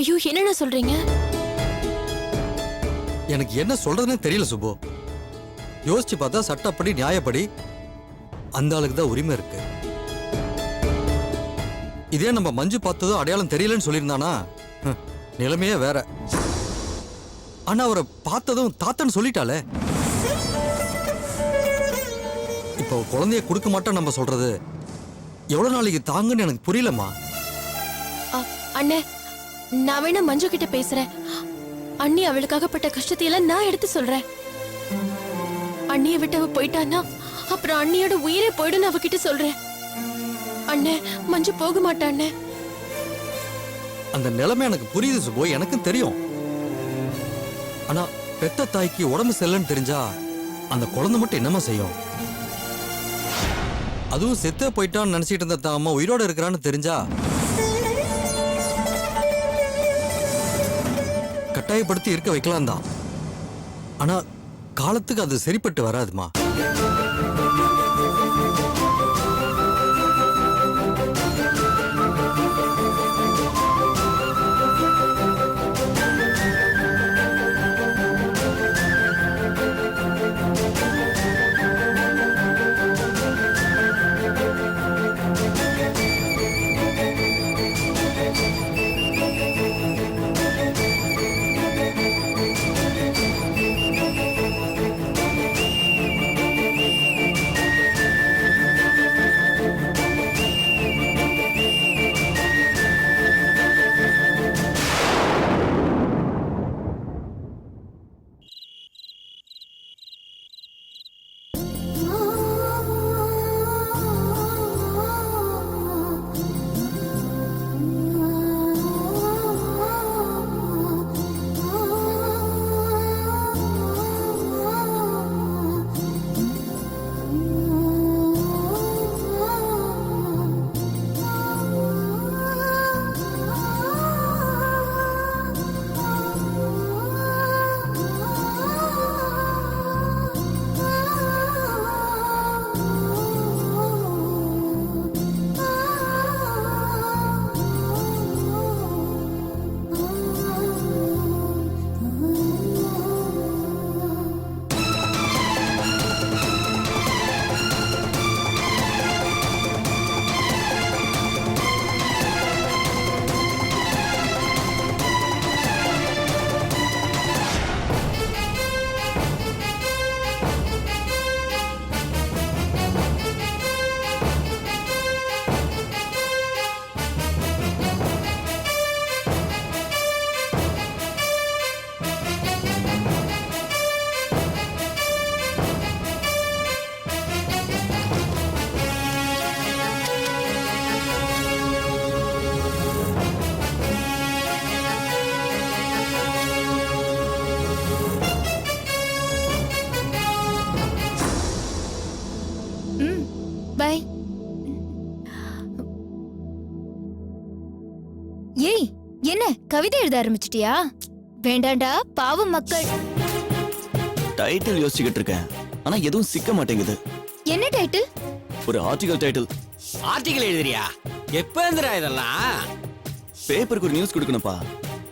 ஐயோ, என்னென்ன சொல்றீங்க? எனக்கு என்ன சொல்றதுன்னு தெரியல சுப்பு. யோசிச்சு பார்த்தா சட்டப்படி நியாயப்படி அந்த ஆளுக்கு தான் உரிமை இருக்கு. இதே நம்ம மஞ்சு பார்த்ததும் அடையாளம் தெரியலன்னு சொல்லியிருந்தானா நிலைமையே வேற. ஆனா அவரை பார்த்ததும் தாத்தன்னு சொல்லிட்டாலே. இப்போ குழந்தைய கொடுக்க மாட்டோம் நம்ம சொல்றது எவ்வளவு நாளைக்கு தாங்குன்னு எனக்கு புரியலம்மா. அண்ணே, நான் வேணா மஞ்சு கிட்ட பேசுறேன். அண்ணி அவளுக்காகப்பட்ட கஷ்டத்தை எல்லாம் நான் எடுத்து சொல்றேன். அண்ணிய விட்டு அவ போயிட்டான்னா அப்புறம் அண்ணியோட உயிரே போயிடும் அவகிட்ட சொல்றேன். அண்ணே, மஞ்சு போக மாட்டாண்ணே. அந்த நிலைமை எனக்கு புரியுது சுபோ, எனக்கும் தெரியும். ஆனா பெத்த தாய்க்கு உடம்பு செல்லன்னு தெரிஞ்சா அந்த குழந்தை மட்டும் என்னமா செய்யும்? அதுவும் செத்தே போயிட்டான்னு நினைச்சிட்டு இருந்த தான் அம்மா உயிரோட இருக்கிறான்னு தெரிஞ்சா கட்டாயப்படுத்தி இருக்க வைக்கலாம் தான். ஆனா காலத்துக்கு அது சரிப்பட்டு வராதுமா. பை. ஏய், என்ன கவிதை எழுத ஆரம்பிச்சிட்டியா? வேண்டாண்டா, பாவம் மக்கள். டைட்டில் யோசிச்சுக்கிட்டு இருக்கேன், ஆனா எதுவும் சிக்க மாட்டேங்குது. என்ன டைட்டில்? ஒரு ஆர்டிகல் டைட்டில். ஆர்டிகல் எழுதுறியா? எப்ப எழுதுறா இதெல்லாம்? பேப்பருக்கு ஒரு நியூஸ் கொடுக்கணும்ப்பா.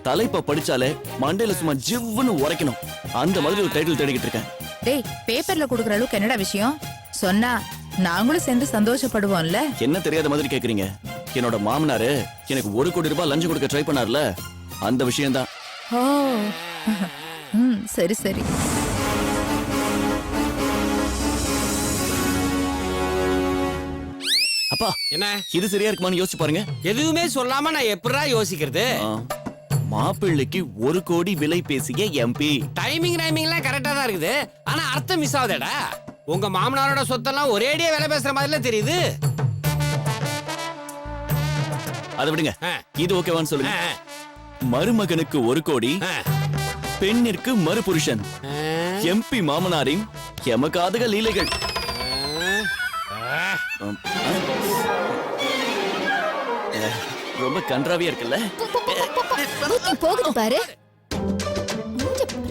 தலைப்பா படிச்சாலே மண்டையில சும்மா ஜிவ்வுன்னு உரைக்கணும். அந்த மாதிரி ஒரு டைட்டில் தேடிக்கிட்டு இருக்கேன். டேய், பேப்பர்ல கொடுக்கற அளவுக்கு என்னடா விஷயம்? சொன்னா நாங்களும் சேர்ந்து சந்தோஷப்படுவோம்ல. என்ன தெரியாத மாதிரி கேக்குறீங்க? என்னோட மாமனாரு எனக்கு 1 கோடி ரூபாய் லஞ்சம் கொடுக்க ட்ரை பண்ணார்ல, அந்த விஷயம் தான். ஓ, சரி சரி. அப்பா, என்ன இது சரியா இருக்குமான்னு யோசிச்சு பாருங்க. எதுவுமே சொல்லாம நான் எப்படா யோசிக்கிறது? மாப்பிள்ளைக்கு 1 கோடி விலை பேசிய எம்பி. டைமிங் எல்லாம் கரெக்டா தான் இருக்குது, ஆனா அர்த்தம் மிஸ் ஆகுதேடா. உங்க மாமனாரோட சொத்தெல்லாம் ஒரேடியா விலை பேசுற மாதிரில தெரியுது. அதை விடுங்க, இது ஓகேவான்னு சொல்லுங்க. மருமகனுக்கு 1 கோடி, பெண்ணிற்கு மறுபுருஷன். எம்பி மாமனாரின் எமக்காதக லீலைகள். ரொம்ப கன்றாவியா இருக்குல்ல? போகுது பாரு.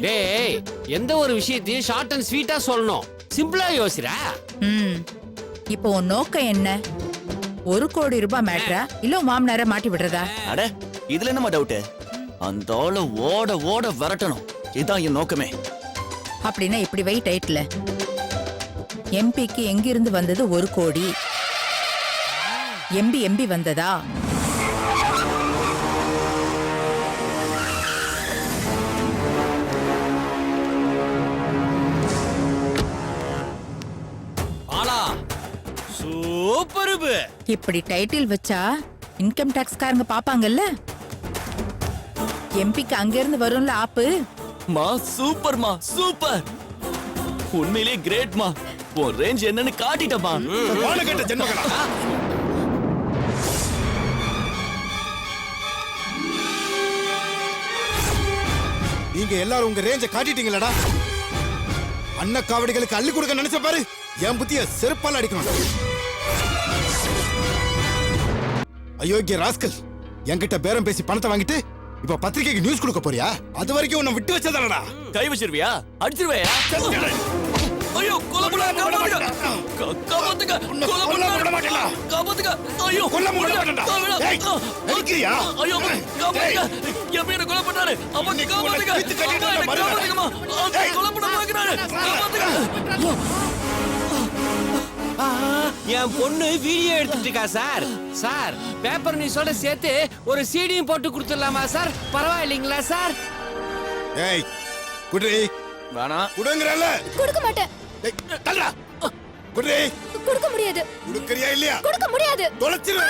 டேய், எந்த ஒரு விஷயத்தையும் ஷார்ட் அண்ட் ஸ்வீட்டா சொல்லணும். சிம்பிளா யோசிரா. இப்போ உன் நோக்கம் என்ன? 1 கோடி ரூபாய் மேட்டரா இல்ல மாமனார மாட்டி விடுறதா? அட, இதுல என்னமா டவுட்? அந்த ஆளை ஓட ஓட விரட்டணும். இதான் என் நோக்கமே. அப்படின்னா இப்படி வை டைட்டில். எம்பிக்கு எங்கிருந்து வந்தது 1 கோடி, எம்பி வந்ததா? ஆளா சூப்பர். இப்படி டைட்டில் வச்சா இன்கம் டாக்ஸ் காரங்க பாப்பாங்கல்ல. எம்பிக்கு அங்க இருந்து வரும்ல ஆப்பு. மா சூப்பர்மா சூப்பர். உண்மையிலேயே கிரேட்மா. உன் ரேஞ்ச் என்னன்னு காட்டிட்டமா. வாழகட்ட ஜென்மங்களா. நீங்க எல்லாரும் உங்க ரேஞ்ச காட்டிட்டீங்களடா. அண்ணா காவடிகளுக்கு அள்ளி கொடுக்க நினைச்ச பாரு. என் புத்திய செருப்பால அடிக்கணும். அயோக்கிய ராஸ்கல், என்கிட்ட பேரம் பேசி பணத்தை வாங்கிட்டு இப்ப பத்திரிகைக்கு நியூஸ் கொடுக்க போறியா? அது வரைக்கும் உன்னை விட்டு வச்சதானடா. கை வச்சிருவியா? அடிச்சிருவியா? ஐயோ கொலை பண்ண காப்பாத்துங்க. காப்பாத்துங்க. கொலை பண்ண மாட்டேடா. காப்பாத்துங்க. ஐயோ கொல்ல மாட்டேடா. ஏய் எதுக்குயா? ஐயோ காப்பாத்துங்க. என் பேரை கொலை பண்ணாரு. அப்பா காப்பாத்துங்க. காப்பாத்துங்கம்மா. கொலை பண்ண பாக்குறாரு. காப்பாத்துங்க. என் பொண்ணு வீடியோ எடுத்துட்டு இருக்கா சார். சார் பேப்பர் நியூஸோட சேர்த்து ஒரு சீடியும் போட்டு கொடுத்துடலாமா சார்? பரவாயில்லைங்களா சார்? ஏய் குட்ரி வேணா குடுங்கறல. கொடுக்க மாட்டேன். ஏய் தள்ளடா. குட்ரி கொடுக்க முடியாது. குடுக்கறியா இல்லையா? கொடுக்க முடியாது. தொலைச்சிரு.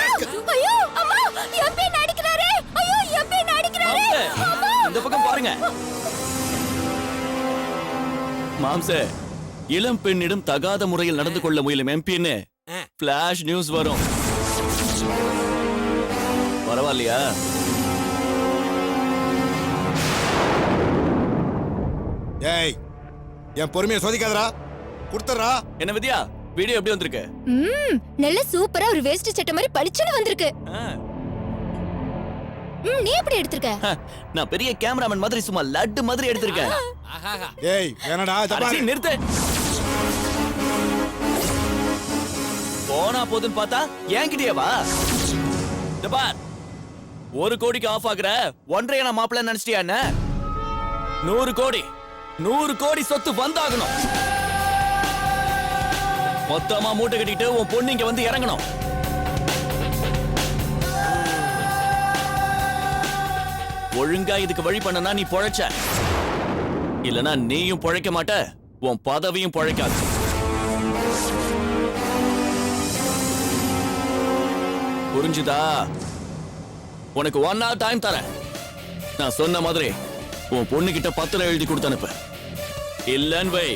ஐயோ அம்மா எம்பி நடிக்கிறாரே. ஐயோ எம்பி நடிக்கிறாரே. அம்மா இந்த பக்கம் பாருங்க. மாம்சே, இளம் பெண்ணிடம் தகாத முறையில் நடந்து கொள்ள முயலும் எம்பின்னு பிளாஷ் நியூஸ் வரும். பரவாயில்லையா? ஏய் என் பொறுமையை சோதிக்காதடா. குடுத்துறா. என்ன வித்யா, வீடியோ எப்படி வந்திருக்கு? நல்ல சூப்பரா ஒரு வேஸ்ட் சட்டை மாதிரி பளிச்சுன்னு வந்திருக்கு. நீ எப்படி எடுத்திருக்க? நான் பெரிய கேமராமேன் மாதிரி சும்மா லட்டு மாதிரி எடுத்திருக்கேன். ஏய் வேணடா. அரிசி நிறுத்து. போனா போதுன்னு பார்த்தா என்கிட்டயே வா. இந்த பார், 1 கோடிக்கு ஆஃப் ஆகுற 1.5 மாப்பிள்ள நினைச்சிட்டியா என்ன? 100 கோடி 100 கோடி சொத்து வந்தாகணும். மொத்தமா மூட்டை கட்டிட்டு உன் பொண்ணு இங்க வந்து இறங்கணும். ஒழுங்கா இதுக்கு வழி பண்ணனா நீ பொழைச்ச. இல்லனா நீயும் பொழைக்க மாட்ட, உன் பதவியும் பொழைக்காது. புரிஞ்சுதா? உனக்கு 1 hour டைம் தரேன். நான் சொன்ன மாதிரி உன் பொண்ணு கிட்ட பத்திரம் எழுதி கொடுத்து அனுப்பு. இல்லன்னு வை,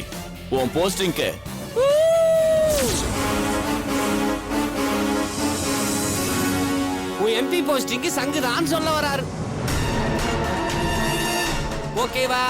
உன் போஸ்டிங்க்கு உன் எம்பி போஸ்டிங்க்கு சங்குதான் சொல்ல வராரு. ஓகேவா?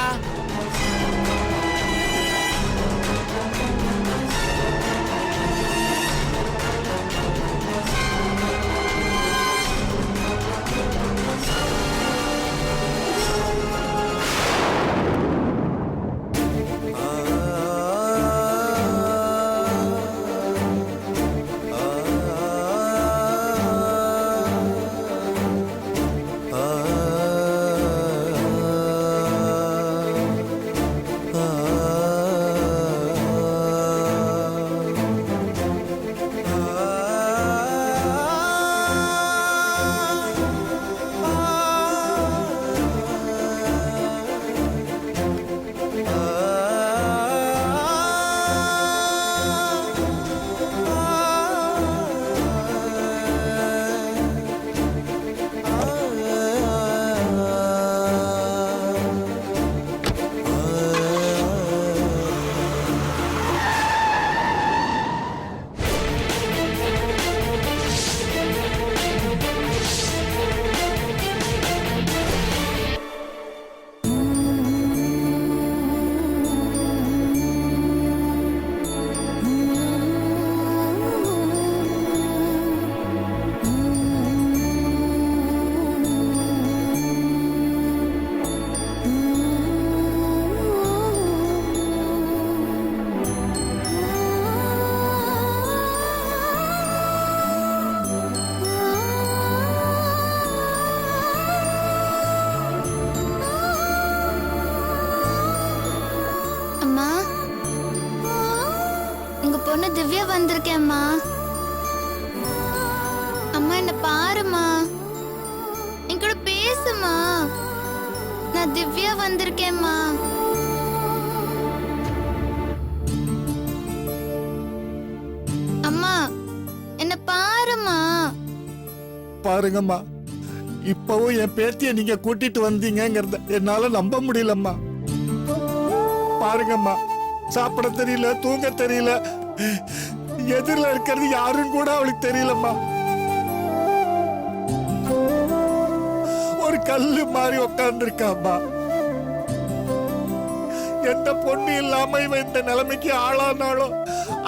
பொண்ணு திவ்யா வந்திருக்கேம்மா. அம்மா என்ன பாருமா, என் கூட பேசுமா. நான் திவ்யா வந்திருக்கேம்மா. அம்மா என்ன பாருமா. பாருங்கம்மா, இப்பவும் என் பேத்திய நீங்க கூட்டிட்டு வந்தீங்கங்கறத என்னால நம்ப முடியலம்மா. பாருங்கம்மா, சாப்பிட தெரியல, தூங்க தெரியல, எதிரில இருக்கிறது யாரும் கூட அவளுக்கு தெரியலம்மா. ஒரு கல்லு மாதிரி உட்கார்ந்துருக்காம்மா. எந்த பொண்ணு இல்லாம இவன் இந்த நிலைமைக்கு ஆளானாலோ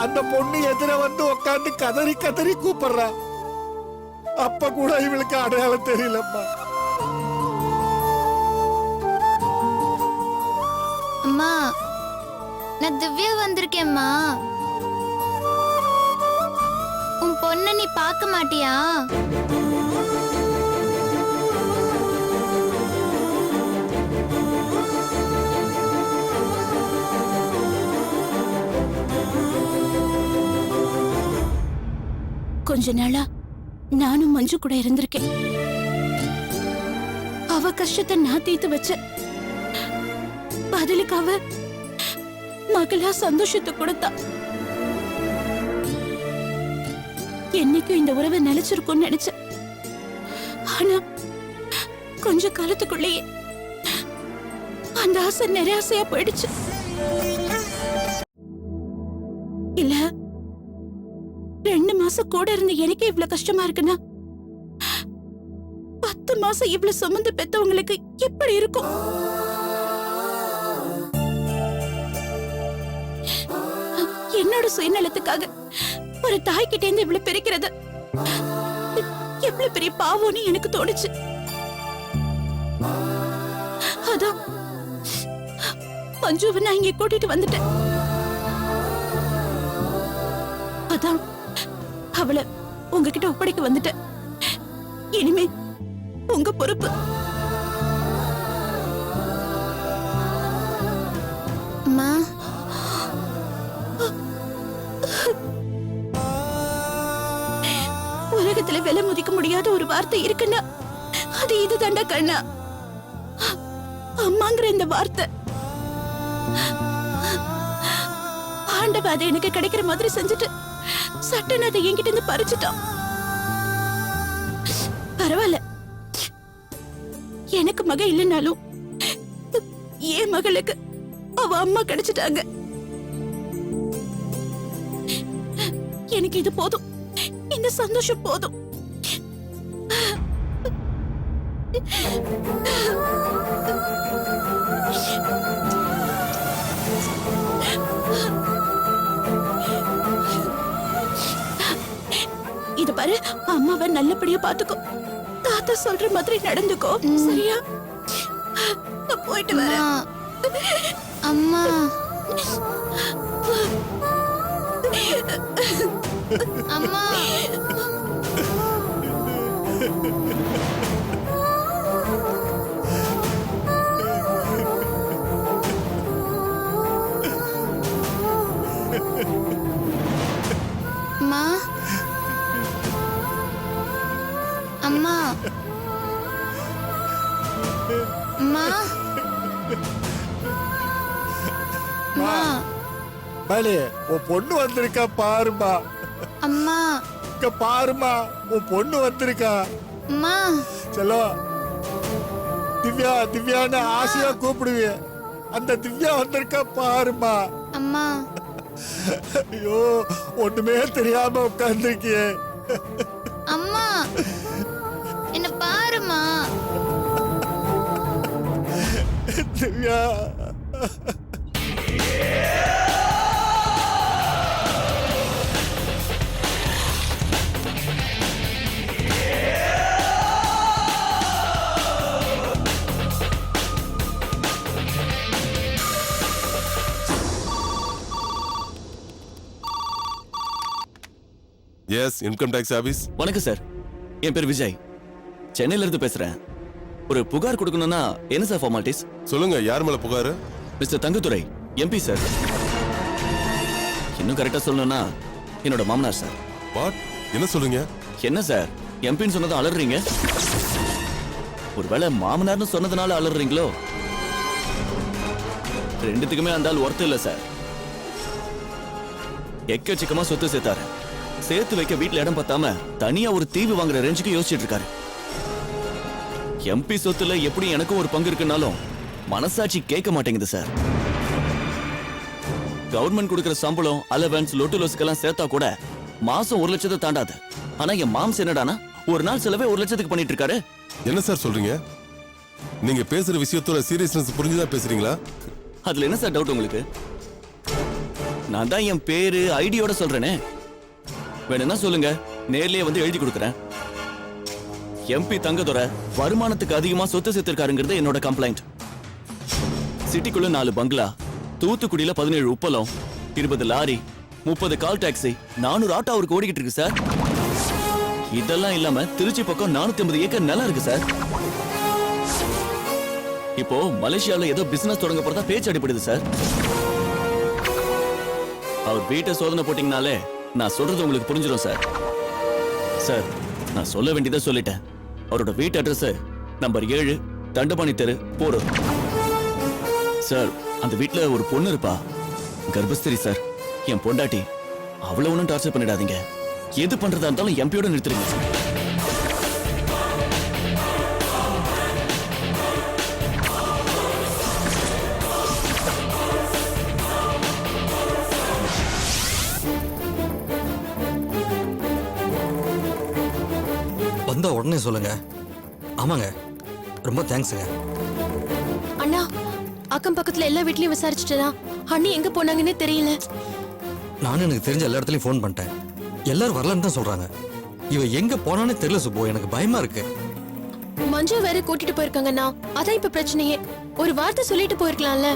அந்த பொண்ணு எதிர வந்து உட்கார்ந்து கதறி கதறி கூப்பிடுறா. அப்ப கூட இவளுக்கு அடையாளம் தெரியலம்மா. அம்மா நான் திவ்யா வந்திருக்கேம்மா. உன் பொண்ண நீ பார்க்க மாட்டியா? கொஞ்ச நாளா நானும் மஞ்சு கூட இருந்திருக்கேன். அவ கஷ்டத்தை நான் தீர்த்து வச்ச பதிலுக்கு அவ மகளா சந்தோஷத்தை கொடுத்தா. என்னைக்கும் இந்த உறவை நிலைச்சிருக்கும்னு நினைச்சேன். ஆனா கொஞ்ச காலத்துக்குள்ளேயே அந்த ஆசை நிராசையா போயிடுச்சு. இல்ல 2 மாசம் கூட இருந்து எனக்கே இவ்வளவு கஷ்டமா இருக்குன்னா 10 மாசம் இவ்வளவு சுமந்து பெத்தவங்களுக்கு எப்படி இருக்கும்? என்னோட சுயநலத்துக்காக ஒரு தாய்கிட்ட இருந்து இவ்வளவு பிரிக்கிறது எவ்வளவு பெரிய பாவம்னு எனக்கு தோணுச்சு. அதான் மஞ்சுவை நான் இங்க கூட்டிட்டு வந்துட்டேன். அதான் அவளை உங்ககிட்ட ஒப்படைக்க வந்துட்டேன். இனிமே உங்க பொறுப்பு. அம்மா உலகத்துல விலை மதிக்க முடியாத ஒரு வார்த்தை இருக்குன்னா அது இது தாண்டா கண்ணா. அம்மாங்கிற இந்த வார்த்தை ஆண்டவ அதை எனக்கு கிடைக்கிற மாதிரி செஞ்சுட்டு சட்டன்னு அதை என்கிட்ட இருந்து பறிச்சுட்டான். பரவாயில்ல, எனக்கு மக இல்லைனாலும் என் மகளுக்கு அவ அம்மா கிடைச்சிட்டாங்க. எனக்கு இது போதும், இந்த சந்தோஷம் போதும். இது பாரு, அம்மாவை நல்லபடியா பாத்துக்கோ. தாத்தா சொல்ற மாதிரி நடந்துக்கோ, சரியா? நான் போயிட்டு வரேன். அம்மா அம்மா அம்மா அம்மா அம்மா அம்மா பலே, உன் பொண்ணு வந்திருக்கா பாருமா. அம்மா இங்க பாருமா, உன் பொண்ணு வந்திருக்கா. அம்மா செல்லோ, திவ்யா திவ்யான்னு ஆசையா கூப்பிடுவிய, அந்த திவ்யா வந்திருக்கா பாருமா. அம்மா ஐயோ, ஒண்ணுமே தெரியாம உட்கார்ந்துருக்கியே. அம்மா என்ன பாருமா. Divya, yes, income tax office. வணக்கம் சார், என் பேர் விஜய், சென்னையில இருந்து பேசுறேன். ஒரு புகார் கொடுக்கணும்னா என்ன சார் ஃபார்மாலிட்டிஸ்? சொல்லுங்க, யார் மேல புகாரு? Mister Thangadurai, MP sir. இன்னும் கரெக்டா சொல்லணும்னா என்னோட மாமனார் சார். வாட் என்ன சொல்றீங்க? என்ன சார் எம்பின்னு சொன்னதும் அலறீங்க? ஒருவேளை மாமனார்னு சொன்னதுனால அலறீங்களோ? ரெண்டுத்துக்குமே அந்த ஆள் ஒர்த்து இல்ல சார். எக்கச்சக்கமா சொத்து சேர்த்தாரு. சேர்த்து வைக்க வீட்டுல இடம் பத்தாம தனியா ஒரு தீவு வாங்குற ரேஞ்சுக்கு யோசிச்சுட்டு இருக்காரு. எம்பி சொத்துல எப்படி எனக்கும் ஒரு பங்கு இருக்குன்னாலும் மனசாட்சி கேட்க மாட்டேங்குது சார். கவர்மெண்ட் கொடுக்கிற சம்பளம், அலவன்ஸ், லொட்டு லோசுக்கெல்லாம் சேர்த்தா கூட மாசம் 1 லட்சத்தை தாண்டாது. ஆனா என் மாம்ஸ் என்னடானா ஒரு நாள் செலவே 1 லட்சத்துக்கு பண்ணிட்டு இருக்காரு. என்ன சார் சொல்றீங்க? நீங்க பேசுற விஷயத்தோட சீரியஸ்னஸ் புரிஞ்சுதான் பேசுறீங்களா? அதுல என்ன சார் டவுட் உங்களுக்கு? நான் தான் என் பேரு ஐடியோட சொல்றேனே. வேணும்னா சொல்லுங்க, நேர்லயே வந்து எழுதி கொடுக்குறேன். எம்பி தங்கதுரை வருமானத்துக்கு அதிகமா சொத்து சேர்த்திருக்காருங்கிறது என்னோட கம்ப்ளைண்ட். சிட்டிக்குள்ள 4 பங்களா, தூத்துக்குடியில 17 உப்பளம், 20 லாரி, 30 கால் டாக்ஸி, 400 ஆட்டோ அவருக்கு ஓடிக்கிட்டு இருக்கு சார். இதெல்லாம் இல்லாம திருச்சி பக்கம் 450 ஏக்கர் நிலம் இருக்கு சார். இப்போ மலேசியால ஏதோ பிசினஸ் தொடங்க போறதா பேச்சு அடிபடுது சார். அவர் வீட்டை சோதனை போட்டீங்கனாலே நான் சொல்றது உங்களுக்கு புரிஞ்சிடும் சார். சார் நான் சொல்ல வேண்டியதை சொல்லிட்டேன். அவரோட வீட்டு அட்ரஸ் நம்பர் 7 தண்டபாணி தெரு, போரூர். சார் அந்த வீட்டுல ஒரு பொண்ணு இருப்பா, கர்ப்பஸ்திரி சார். என் பொண்டாட்டி. அவ்வளவு ஒன்றும் டார்ச்சர் பண்ணிடாதீங்க. எது பண்றதா இருந்தாலும் எம்பியோட நிறுத்துறீங்க சார். வந்தா உடனே சொல்லுங்க. ஆமாங்க, ரொம்ப தேங்க்ஸுங்க. அண்ணா, அக்கம் பக்கத்துல எல்லா வீட்லயும் விசாரிச்சுட்டா அண்ணி எங்க போனாங்கன்னே தெரியல. நானும் எனக்கு தெரிஞ்ச எல்லா இடத்துலயும் ஃபோன் பண்ணிட்டேன். எல்லாரும் வரலன்னு தான் சொல்றாங்க. இவ எங்க போனானே தெரியல சுப்பு. எனக்கு பயமா இருக்கு. மஞ்சு வேற கூட்டிட்டு போயிருக்காங்கண்ணா. அதான் இப்ப பிரச்சனையே. ஒரு வார்த்தை சொல்லிட்டு போயிருக்கலாம்ல.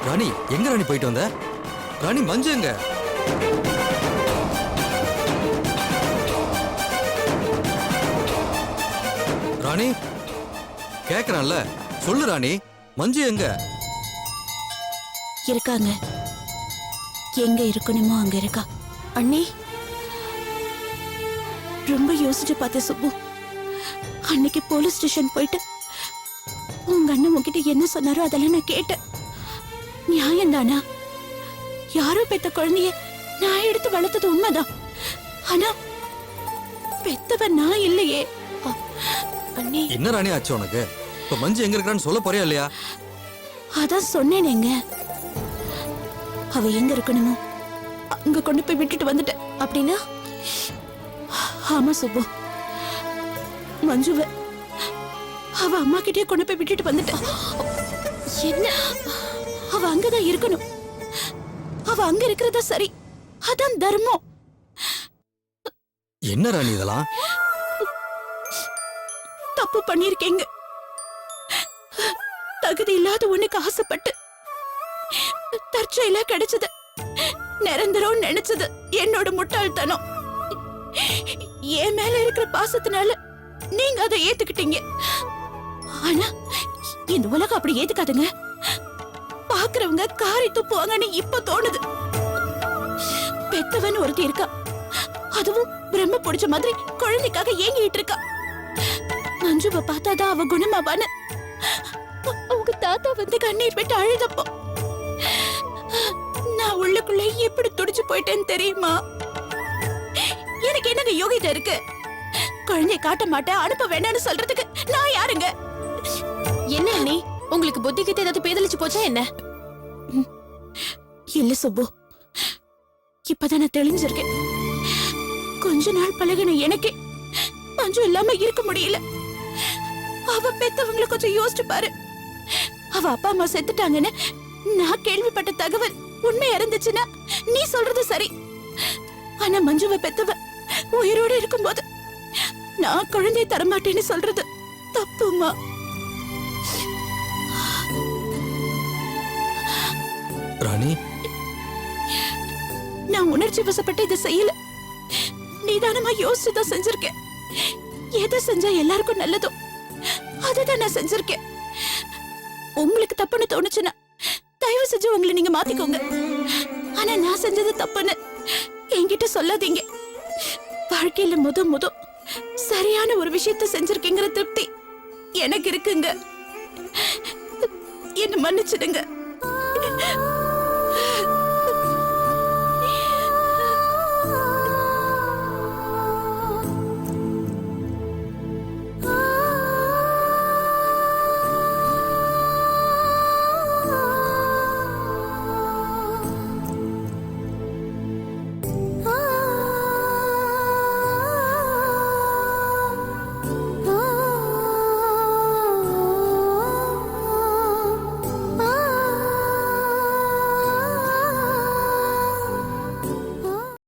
ராணி, எங்க ராணி போயிட்டு வந்த? ராணி, மஞ்சு எங்க? ராணி கேக்குறான்ல, சொல்லு ராணி, மஞ்சு எங்க? இருக்காங்க. எங்க இருக்கணுமோ அங்க இருக்கா. அண்ணி ரொம்ப யோசிச்சு பார்த்தேன் சுப்பு. அன்னைக்கு போலீஸ் ஸ்டேஷன் போயிட்டு உங்க அண்ணன் உங்ககிட்ட என்ன சொன்னாரோ அதெல்லாம் நான் கேட்டேன். நியாயம் தானா? யாரோ பெத்த குழந்தைய நான் எடுத்து வளர்த்தது உண்மைதான். ஆனா பெத்தவன் நான் இல்லையே. அண்ணி, என்ன ராணி ஆச்சு உனக்கு? இப்ப மஞ்சு எங்க இருக்கான்னு சொல்ல போறியா இல்லையா? அதான் சொன்னேனேங்க. அவ எங்க இருக்கணுமோ அங்க கொண்டு போய் விட்டுட்டு வந்துட்டேன். அப்படின்னா? ஆமா சுப்பு, மஞ்சுவ அவ அம்மா கிட்டே கொண்டு போய் விட்டுட்டு வந்துட்டேன். என்ன? அவ அங்கதான் இருக்கணும். அவ அங்க இருக்கிறதா சரி. அதான் தர்மம். என்ன ராணி இதெல்லாம்? தப்பு பண்ணிருக்கீங்க. தகுதி இல்லாத உனக்கு ஆசைப்பட்டு தற்செயலா கிடைச்சது நிரந்தரம் நினைச்சது என்னோட முட்டாள்தனம். என் மேல இருக்கிற பாசத்தினால நீங்க அதை ஏத்துக்கிட்டீங்க. ஆனா இந்த உலகம் அப்படி ஏத்துக்காதுங்க. பாக்குறவங்க காரி துப்புவாங்கன்னு இப்ப தோணுது. பெத்தவன் ஒருத்தி இருக்கா, அதுவும் பிரம்ம பிடிச்ச மாதிரி குழந்தைக்காக ஏங்கிட்டு இருக்கா. மஞ்சுவ பார்த்தாதான் அவ குணமாவான்னு அவங்க தாத்தா வந்து கண்ணீர் விட்டு அழுதப்போ நான் உள்ளுக்குள்ள எப்படி துடிச்சு போயிட்டேன்னு தெரியுமா? எனக்கு என்னங்க யோகிதை இருக்கு? குழந்தைய காட்ட மாட்டேன், அனுப்ப வேண்டாம்னு சொல்றதுக்கு நான் யாருங்க? என்ன அண்ணி, உங்களுக்கு புத்தி கிட்ட ஏதாவது பேதலிச்சு போச்சா என்ன? இல்ல சுப்பு, இப்பதான் நான் தெளிஞ்சிருக்கேன். கொஞ்ச நாள் பழகின எனக்கே மஞ்சு இல்லாம இருக்க முடியல. அவ பெத்தவங்களை கொஞ்சம் யோசிச்சு பாரு. அவ அப்பா அம்மா செத்துட்டாங்கன்னு நான் கேள்விப்பட்ட தகவல் உண்மையா இருந்துச்சுன்னா நீ சொல்றது சரி. ஆனா மஞ்சுவை பெத்தவ உயிரோடு இருக்கும்போது நான் குழந்தையை தரமாட்டேன்னு சொல்றது தப்புமா. ராணி நான் உணர்ச்சி வசப்பட்டு இதை செய்யல. நிதானமா யோசிச்சுதான் செஞ்சிருக்கேன். எதை செஞ்சா எல்லாருக்கும் நல்லதோ அதுதான் நான் செஞ்சிருக்கேன். உங்களுக்கு தப்புன்னு தோணுச்சுன்னா தயவு செஞ்சு உங்களை நீங்க மாத்திக்கோங்க. ஆனா நான் செஞ்சது தப்புன்னு என்கிட்ட சொல்லாதீங்க. வாழ்க்கையில முத சரியான ஒரு விஷயத்த செஞ்சிருக்கேங்கிற திருப்தி எனக்கு இருக்குங்க. என்ன மன்னிச்சிடுங்க.